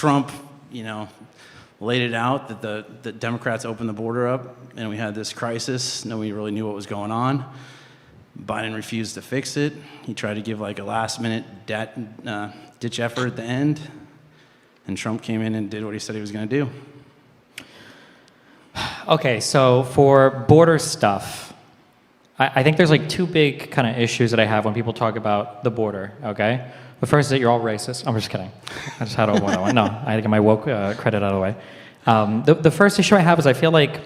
Trump, laid it out that the Democrats opened the border up, and we had this crisis. Nobody really knew what was going on. Biden refused to fix it. He tried to give like a last-minute ditch effort at the end, and Trump came in and did what he said he was going to do. Okay, so for border stuff, I think there's like two big kind of issues that I have when people talk about the border, okay? The first is that you're all racist. I'm just kidding. I just had a one. No, I had to get my woke credit out of the way. The first issue I have is I feel like,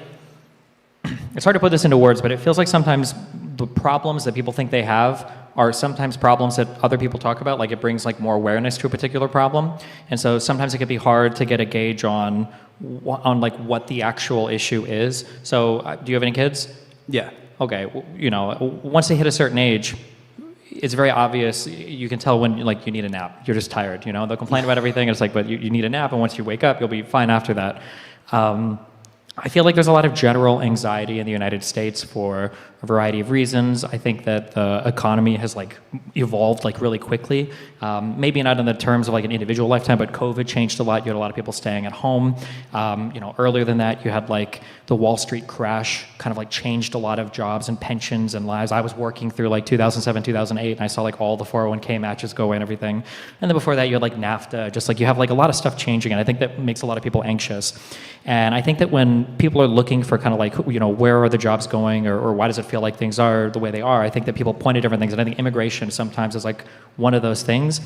it's hard to put this into words, but it feels like sometimes the problems that people think they have are sometimes problems that other people talk about, like it brings like more awareness to a particular problem. And so sometimes it can be hard to get a gauge on like what the actual issue is. So do you have any kids? Yeah. Okay, once they hit a certain age, it's very obvious. You can tell when like you need a nap. You're just tired. They'll complain about everything. It's like, but you need a nap, and once you wake up, you'll be fine after that. I feel like there's a lot of general anxiety in the United States for a variety of reasons. I think that the economy has like evolved like really quickly. Maybe not in the terms of like an individual lifetime, but COVID changed a lot. You had a lot of people staying at home. Earlier than that, you had like the Wall Street crash kind of like changed a lot of jobs and pensions and lives. I was working through like 2007, 2008, and I saw like all the 401k matches go away and everything. And then before that, you had like NAFTA, just like you have like a lot of stuff changing. And I think that makes a lot of people anxious. And I think that when people are looking for kind of like, where are the jobs going, or why does it feel like things are the way they are, I think that people point at different things. And I think immigration sometimes is like one of those things.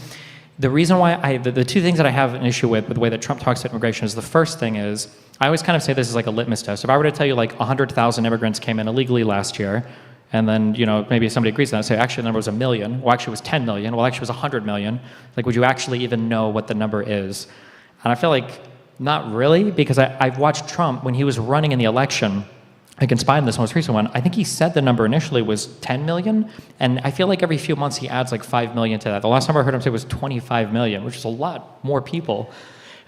The reason why the two things that I have an issue with the way that Trump talks about immigration is the first thing is, I always kind of say this is like a litmus test. If I were to tell you like 100,000 immigrants came in illegally last year, and then, maybe somebody agrees with that and say, actually the number was 1 million. Well, actually it was 10 million. Well, actually it was 100 million. Like, would you actually even know what the number is? And I feel like not really, because I've watched Trump when he was running in the election against Biden, this most recent one. I think he said the number initially was 10 million, and I feel like every few months he adds like 5 million to that. The last time I heard him say was 25 million, which is a lot more people.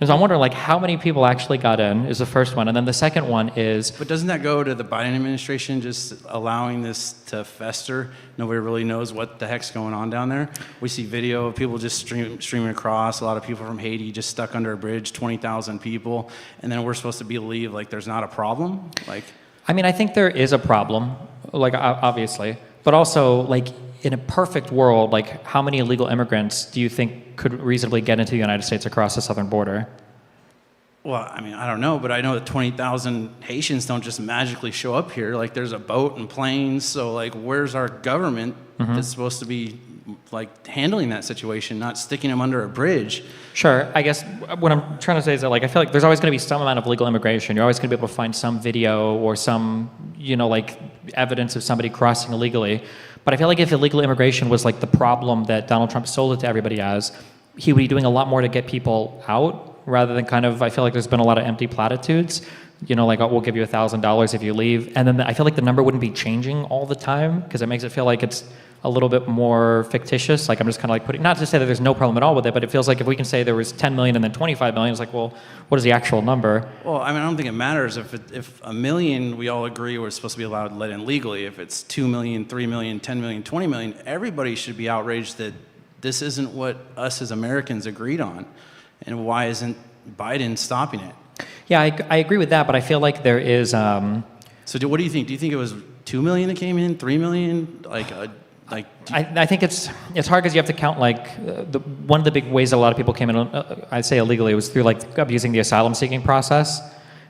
And so I'm wondering, like, how many people actually got in is the first one, and then the second one is... But doesn't that go to the Biden administration just allowing this to fester? Nobody really knows what the heck's going on down there. We see video of people just streaming across, a lot of people from Haiti just stuck under a bridge, 20,000 people, and then we're supposed to believe, like, there's not a problem? Like... I mean, I think there is a problem, like, obviously, but also, like, in a perfect world, like, how many illegal immigrants do you think could reasonably get into the United States across the southern border? Well, I mean, I don't know, but I know that 20,000 Haitians don't just magically show up here. Like, there's a boat and planes, so, like, where's our government that's supposed to be, like, handling that situation, not sticking them under a bridge? Sure. I guess what I'm trying to say is that, like, I feel like there's always going to be some amount of legal immigration. You're always going to be able to find some video or some, like, evidence of somebody crossing illegally. But I feel like if illegal immigration was, like, the problem that Donald Trump sold it to everybody as, he would be doing a lot more to get people out rather than kind of, I feel like there's been a lot of empty platitudes. Like, oh, we'll give you $1,000 if you leave. And then I feel like the number wouldn't be changing all the time because it makes it feel like it's a little bit more fictitious. Like, I'm just kind of like putting, not to say that there's no problem at all with it, but it feels like if we can say there was 10 million and then 25 million, it's like, well, what is the actual number? Well, I mean, I don't think it matters if 1 million, we all agree we're supposed to be allowed to let in legally. If it's 2 million, 3 million, 10 million, 20 million, everybody should be outraged that this isn't what us as Americans agreed on. And why isn't Biden stopping it? Yeah, I agree with that, but I feel like there is... So what do you think? Do you think it was 2 million that came in, 3 million? I think it's hard because you have to count, like, one of the big ways that a lot of people came in, I'd say illegally, was through, like, abusing the asylum seeking process.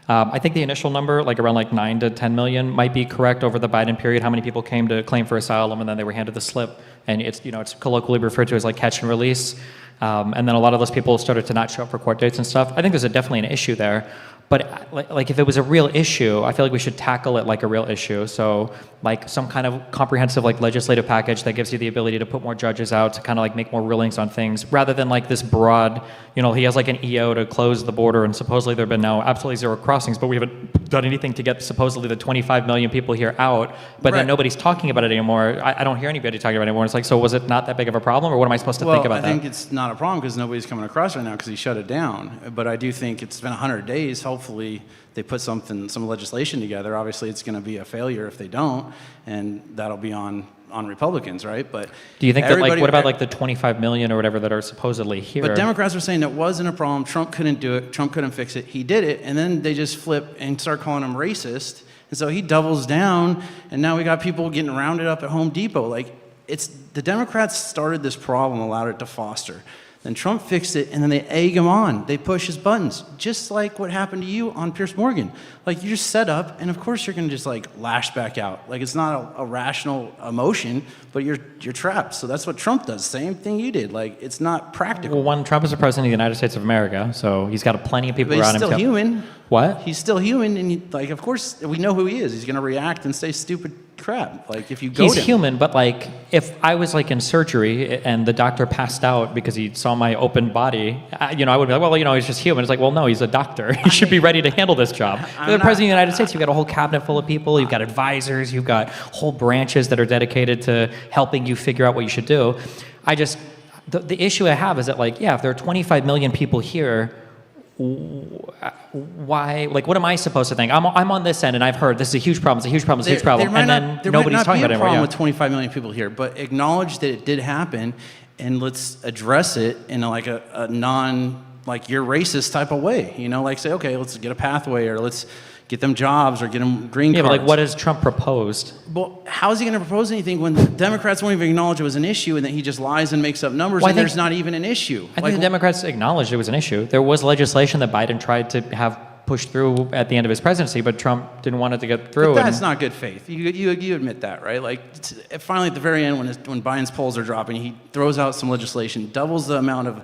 I think the initial number, like around like 9 to 10 million, might be correct over the Biden period. How many people came to claim for asylum and then they were handed the slip, and it's colloquially referred to as like catch and release. And then a lot of those people started to not show up for court dates and stuff. I think there's definitely an issue there. But like if it was a real issue, I feel like we should tackle it like a real issue. So like some kind of comprehensive like legislative package that gives you the ability to put more judges out to kind of like make more rulings on things, rather than like this broad, he has like an EO to close the border, and supposedly there have been now absolutely zero crossings, but we haven't done anything to get supposedly the 25 million people here out. But then nobody's talking about it anymore. I don't hear anybody talking about it anymore. It's like, so was it not that big of a problem, or what am I supposed to think about that? I think it's not a problem because nobody's coming across right now because he shut it down. But I do think it's been 100 days. Hopefully they put some legislation together. Obviously it's going to be a failure if they don't, and that'll be on on Republicans, right? But do you think that, like, everybody- what about like the 25 million or whatever that are supposedly here? But Democrats are saying it wasn't a problem. Trump couldn't do it. Trump couldn't fix it. He did it, and then they just flip and start calling him racist. And so he doubles down, and now we got people getting rounded up at Home Depot. Like, it's the Democrats started this problem, allowed it to foster. Then Trump fixed it, and then they egg him on. They push his buttons, just like what happened to you on Pierce Morgan. Like, you just set up, and of course you're going to just like lash back out. Like, it's not a rational emotion, but you're trapped. So that's what Trump does. Same thing you did. Like, it's not practical. Well, one, Trump is the president of the United States of America, so he's got plenty of people But he's around him. still human. What? He's still human, and like, of course, we know who he is. He's going to react and say stupid crap. Like, if you go He's to him. human, but like, if I was like in surgery and the doctor passed out because he saw my open body, I would be like, well, he's just human. It's like, well, no, he's a doctor. He should be ready to handle this job. The president of the United States, you've got a whole cabinet full of people. You've got advisors. You've got whole branches that are dedicated to helping you figure out what you should do. The issue I have is that, like, yeah, if there are 25 million people here, why, like, what am I supposed to think? I'm on this end, and I've heard this is a huge problem, it's a huge problem, it's a huge problem, and then nobody's talking about it anymore. There might not be a problem with 25 million people here, but acknowledge that it did happen, and let's address it in like a non, like, you're racist type of way. Like, say, okay, let's get a pathway, or let's get them jobs, or get them green cards. Yeah, but like, what has Trump proposed? Well, how is he going to propose anything when the Democrats won't even acknowledge it was an issue, and that he just lies and makes up numbers, and there's not even an issue? I think the Democrats acknowledged it was an issue. There was legislation that Biden tried to have pushed through at the end of his presidency, but Trump didn't want it to get through. But that's not good faith. You admit that, right? Like, finally, at the very end, when Biden's polls are dropping, he throws out some legislation, doubles the amount of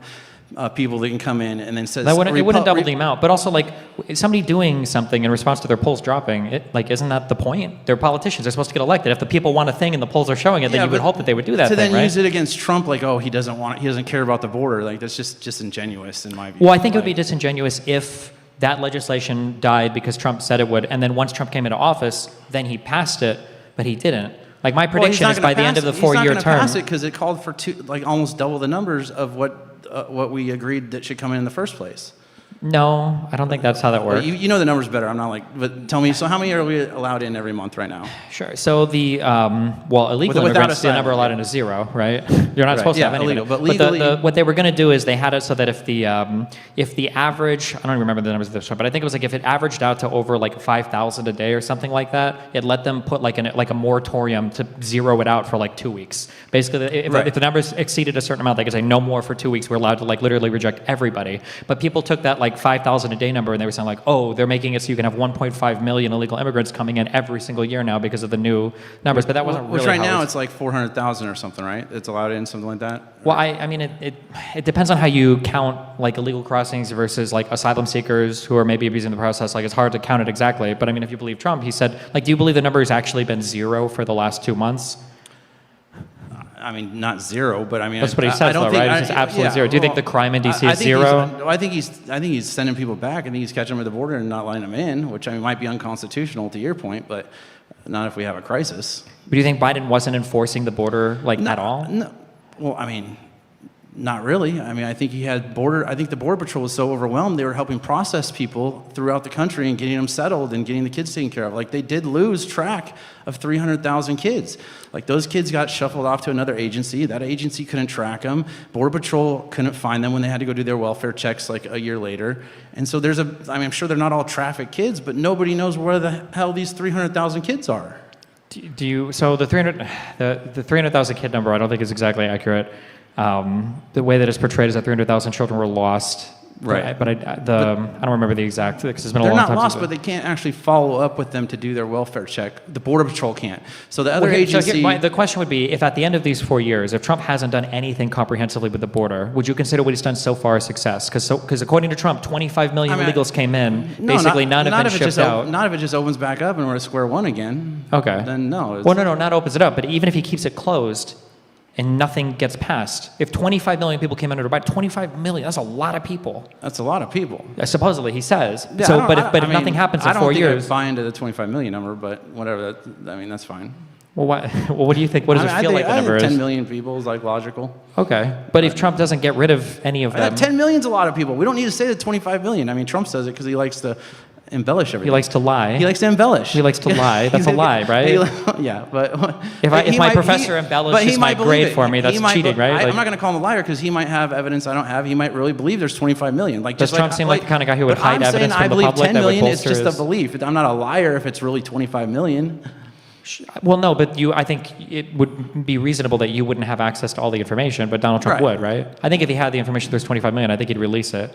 people that can come in, and then says it wouldn't double the amount. But also, like, somebody doing something in response to their polls dropping, isn't that the point? They're politicians. They're supposed to get elected. If the people want a thing and the polls are showing it, then you would hope that they would do that to thing, then right? use it against Trump, like, oh, he doesn't care about the border. Like, that's just disingenuous in my view. Well, I think it would be disingenuous if that legislation died because Trump said it would, and then once Trump came into office, then he passed it, but he didn't. Like, my prediction is by the end of the 4-year term. He's not going to pass it because it called for almost double the numbers of what we agreed that should come in the first place. No, I don't think that's how that works. You know the numbers better. I'm not like, but tell me, so how many are we allowed in every month right now? Sure. So the, illegal immigrants, the number allowed in is 0, right? You're not supposed to have any. Illegal, but legally. What they were going to do is they had it so that if the average, I don't even remember the numbers of this one, but I think it was like if it averaged out to over like 5,000 a day or something like that, it let them put like a moratorium to zero it out for like 2 weeks. Basically, if the numbers exceeded a certain amount, they could say no more for 2 weeks. We're allowed to like literally reject everybody. But people took that like 5,000 a day number and they were saying like, oh, they're making it so you can have 1.5 million illegal immigrants coming in every single year now because of the new numbers. But that wasn't really. Which right now it's like 400,000 or something, right? It's allowed in, something like that. Well, I mean, it depends on how you count like illegal crossings versus like asylum seekers who are maybe abusing the process. Like, it's hard to count it exactly. But I mean, if you believe Trump, he said, like, do you believe the number has actually been 0 for the last 2 months? I mean, not 0, but I mean, that's what he says, though, right? It's just absolute 0. Do you think the crime in DC is 0? I think he's sending people back. I think he's catching them at the border and not letting them in, which I mean might be unconstitutional to your point, but not if we have a crisis. But do you think Biden wasn't enforcing the border at all? No. Well, I mean, not really. I mean, I think the Border Patrol was so overwhelmed, they were helping process people throughout the country and getting them settled and getting the kids taken care of. Like, they did lose track of 300,000 kids. Like, those kids got shuffled off to another agency. That agency couldn't track them. Border Patrol couldn't find them when they had to go do their welfare checks like a year later. And so I'm sure they're not all trafficked kids, but nobody knows where the hell these 300,000 kids are. So the 300,000 kid number, I don't think is exactly accurate. The way that it's portrayed is that 300,000 children were lost. Right. But I don't remember the exact, because it's been a long time. They're not lost, but they can't actually follow up with them to do their welfare check. The Border Patrol can't. So the other agency... the question would be, if at the end of these 4 years, if Trump hasn't done anything comprehensively with the border, would you consider what he's done so far a success? Because according to Trump, 25 million illegals came in. Basically, none have been shipped out. Not if it just opens back up and we're at square one again. Okay. Then no. Well, no, not opens it up. But even if he keeps it closed and nothing gets passed, if 25 million people came under Biden, 25 million, that's a lot of people. That's a lot of people. Supposedly, he says. Yeah, so, but if nothing happens in 4 years... I don't think I buy into the 25 million number, but whatever. That's fine. Well, what do you think? What does it feel like the number is? 10 million people is like logical. Okay. But if Trump doesn't get rid of any of them... 10 million's a lot of people. We don't need to say the 25 million. I mean, Trump says it because he likes to embellish everything. He likes to lie. He likes to embellish. He likes to lie. That's a lie, right? Yeah, but if my professor embellishes my grade for me, that's cheating, right? I'm not going to call him a liar because he might have evidence I don't have. He might really believe there's 25 million. Like, does Trump seem like the kind of guy who would hide evidence from the public? I believe 10 million. It's just a his... belief. I'm not a liar if it's really 25 million. Well, no, but I think it would be reasonable that you wouldn't have access to all the information, but Donald Trump would, right? I think if he had the information, there's 25 million, I think he'd release it.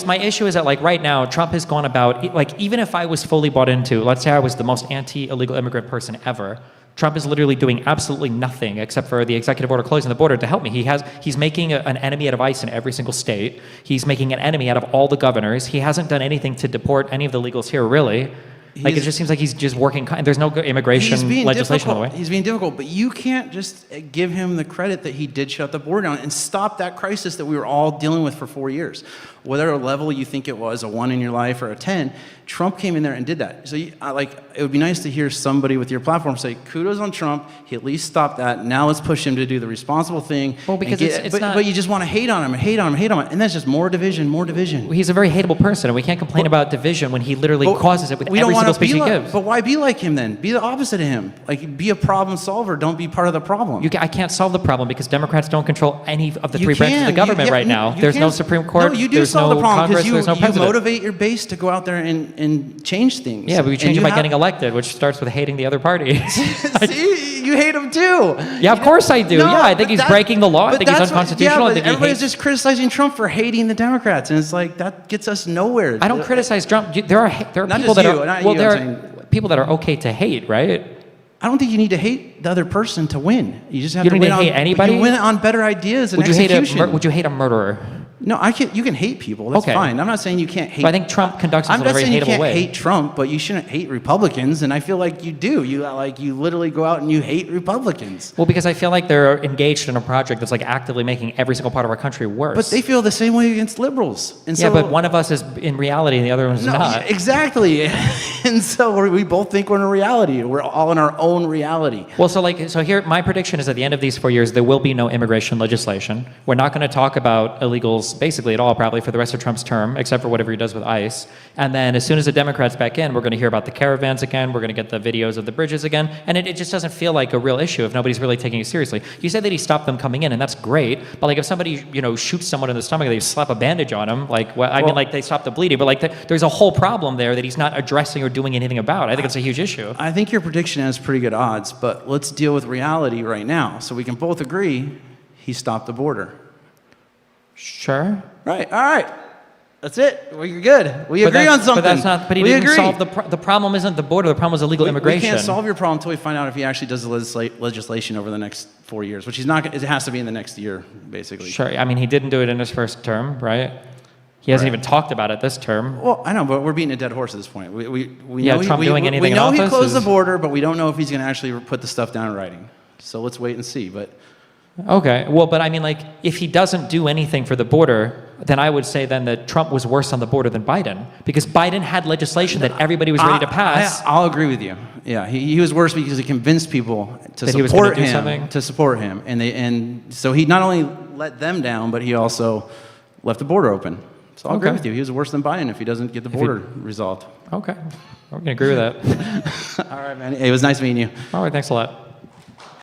My issue is that, like, right now, Trump has gone about, like, even if I was fully bought into, let's say I was the most anti-illegal immigrant person ever, Trump is literally doing absolutely nothing except for the executive order closing the border to help me. He's making an enemy out of ICE in every single state. He's making an enemy out of all the governors. He hasn't done anything to deport any of the illegals here, really. Like, it just seems like he's just working. There's no immigration legislation on the way. He's being difficult, but you can't just give him the credit that he did shut the border down and stop that crisis that we were all dealing with for 4 years. Whatever level you think it was, a 1 in your life or a 10, Trump came in there and did that. So, it would be nice to hear somebody with your platform say, kudos on Trump, he at least stopped that. Now let's push him to do the responsible thing. Well, because but you just want to hate on him, and that's just more division, more division. He's a very hateable person, and we can't complain about division when he literally causes it with every single speech he gives. But why be like him then? Be the opposite of him. Like, be a problem solver. Don't be part of the problem. I can't solve the problem because Democrats don't control any of the three branches of the government right now. There's no Supreme Court. No, you do solve the problem because you president. motivate your base to go out there and change things. Yeah, but we change it by getting elected, which starts with hating the other party. See, you hate him too. Yeah, of course I do. I think he's breaking the law. I think he's unconstitutional. But everybody's just criticizing Trump for hating the Democrats, and it's like that gets us nowhere. I don't criticize Trump. There are people that are people that are okay to hate, right? I don't think you need to hate the other person to win. You just have to win need to hate anybody. You win on better ideas and execution. Would you hate a murderer? No, you can hate people. That's fine. I'm not saying you can't hate. But I think Trump conducts himself in a very hateable way. I'm not saying you can't hate Trump, but you shouldn't hate Republicans, and I feel like you do. You literally go out and you hate Republicans. Well, because I feel like they're engaged in a project that's like actively making every single part of our country worse. But they feel the same way against liberals. And so, but one of us is in reality and the other one's not. Exactly. And so we both think we're in a reality. We're all in our own reality. Well, so here, my prediction is at the end of these 4 years, there will be no immigration legislation. We're not going to talk about illegals basically at all, probably for the rest of Trump's term, except for whatever he does with ICE. And then as soon as the Democrats back in, we're going to hear about the caravans again. We're going to get the videos of the bridges again. And it just doesn't feel like a real issue if nobody's really taking it seriously. You say that he stopped them coming in, and that's great. But like if somebody, shoots someone in the stomach, they slap a bandage on him. They stop the bleeding. But there's a whole problem there that he's not addressing or doing anything about. I think it's a huge issue. I think your prediction has pretty good odds, but let's deal with reality right now. So we can both agree he stopped the border. Sure. Right. All right. That's it. Well, you're good. We agree on something. But that's not. But he didn't solve the problem. Isn't the border? The problem is illegal immigration. We can't solve your problem until we find out if he actually does the legislation over the next 4 years, which he's not. It has to be in the next year, basically. Sure. I mean, he didn't do it in his first term, right? He hasn't even talked about it this term. Well, I know, but we're beating a dead horse at this point. We know Trump doing anything in office? We know he closed the border, but we don't know if he's going to actually put the stuff down in writing. So let's wait and see. But okay. Well, but I mean, like, if he doesn't do anything for the border, then I would say then that Trump was worse on the border than Biden, because Biden had legislation that everybody was ready to pass. I'll agree with you. Yeah, he was worse because he convinced people to support him, and so he not only let them down, but he also left the border open. So I'll agree with you. He was worse than Biden if he doesn't get the border resolved. Okay. I'm going to agree with that. All right, man. It was nice meeting you. All right. Thanks a lot.